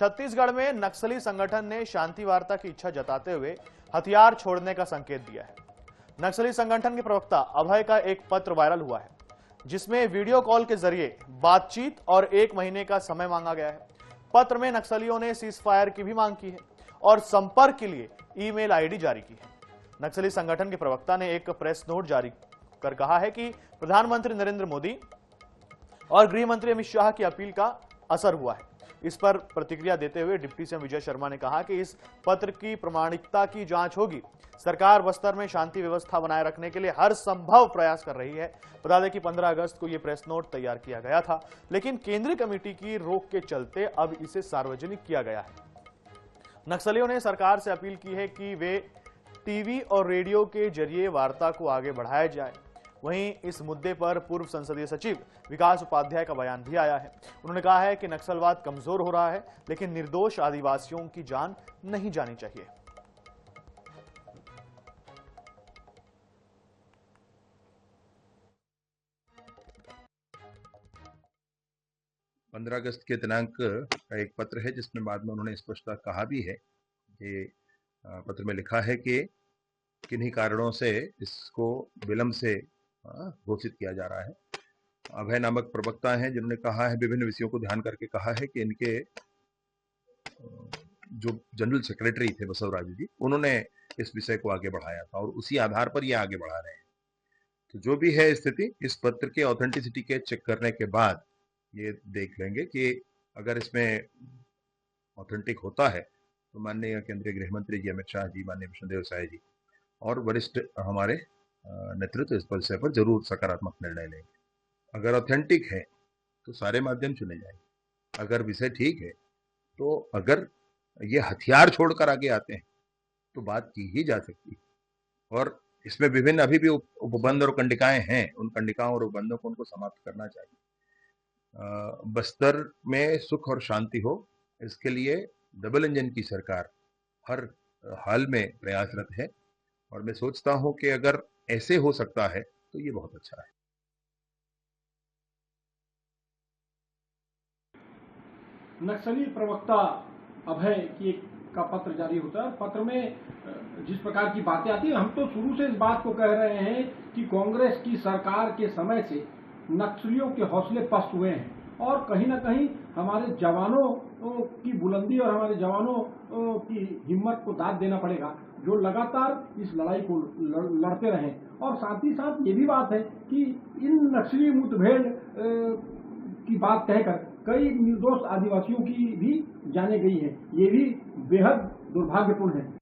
छत्तीसगढ़ में नक्सली संगठन ने शांति वार्ता की इच्छा जताते हुए हथियार छोड़ने का संकेत दिया है। नक्सली संगठन के प्रवक्ता अभय का एक पत्र वायरल हुआ है, जिसमें वीडियो कॉल के जरिए बातचीत और 1 महीने का समय मांगा गया है। पत्र में नक्सलियों ने सीजफायर की भी मांग की है और संपर्क के लिए ईमेल आईडी जारी की है। नक्सली संगठन के प्रवक्ता ने एक प्रेस नोट जारी कर कहा है कि प्रधानमंत्री नरेंद्र मोदी और गृह मंत्री अमित शाह की अपील का असर हुआ है। इस पर प्रतिक्रिया देते हुए डिप्टी सीएम विजय शर्मा ने कहा कि इस पत्र की प्रामाणिकता की जांच होगी। सरकार बस्तर में शांति व्यवस्था बनाए रखने के लिए हर संभव प्रयास कर रही है। बता दें कि 15 अगस्त को यह प्रेस नोट तैयार किया गया था, लेकिन केंद्रीय कमेटी की रोक के चलते अब इसे सार्वजनिक किया गया है। नक्सलियों ने सरकार से अपील की है कि वे टीवी और रेडियो के जरिए वार्ता को आगे बढ़ाया जाए। वहीं इस मुद्दे पर पूर्व संसदीय सचिव विकास उपाध्याय का बयान भी आया है। उन्होंने कहा है कि नक्सलवाद कमजोर हो रहा है, लेकिन निर्दोष आदिवासियों की जान नहीं जानी चाहिए। पंद्रह अगस्त के दिनांक का एक पत्र है, जिसमें बाद में उन्होंने स्पष्टता कहा भी है कि पत्र में लिखा है कि किन्हीं कारणों से इसको विलंब से घोषित किया जा रहा है। अभय नामक प्रवक्ता हैं, जिन्होंने कहा है, विभिन्न विषयों को ध्यान करके कहा है कि इनके जो जनरल सेक्रेटरी थे बसवराज जी, उन्होंने इस विषय को आगे बढ़ाया था और उसी आधार पर ये आगे बढ़ा रहे हैं। तो जो भी है स्थिति, इस पत्र के ऑथेंटिसिटी के चेक करने के बाद ये देख लेंगे कि अगर इसमें ऑथेंटिक होता है तो माननीय केंद्रीय गृह मंत्री जी अमित शाह जी, माननीय विष्णुदेव साय जी और वरिष्ठ हमारे नेतृत्व इस विषय पर जरूर सकारात्मक निर्णय लेंगे। अगर ऑथेंटिक है तो सारे माध्यम चुने जाएंगे। अगर विषय ठीक है तो अगर ये हथियार छोड़कर आगे आते हैं तो बात की ही जा सकती है। और इसमें विभिन्न अभी भी उपबंध और कंडिकाएं हैं, उन कंडिकाओं और उपबंधों को उनको समाप्त करना चाहिए। बस्तर में सुख और शांति हो, इसके लिए डबल इंजन की सरकार हर हाल में प्रयासरत है और मैं सोचता हूं कि अगर ऐसे हो सकता है तो ये बहुत अच्छा है। नक्सली प्रवक्ता अभय की का पत्र जारी होता है। पत्र में जिस प्रकार की बातें आती है, हम तो शुरू से इस बात को कह रहे हैं कि कांग्रेस की सरकार के समय से नक्सलियों के हौसले पस्त हुए हैं और कहीं ना कहीं हमारे जवानों की बुलंदी और हमारे जवानों की हिम्मत को दाद देना पड़ेगा, जो लगातार इस लड़ाई को लड़ते रहे। और साथ ही साथ ये भी बात है कि इन नक्सली मुठभेड़ की बात कहकर कई निर्दोष आदिवासियों की भी जाने गई है। ये भी बेहद दुर्भाग्यपूर्ण है।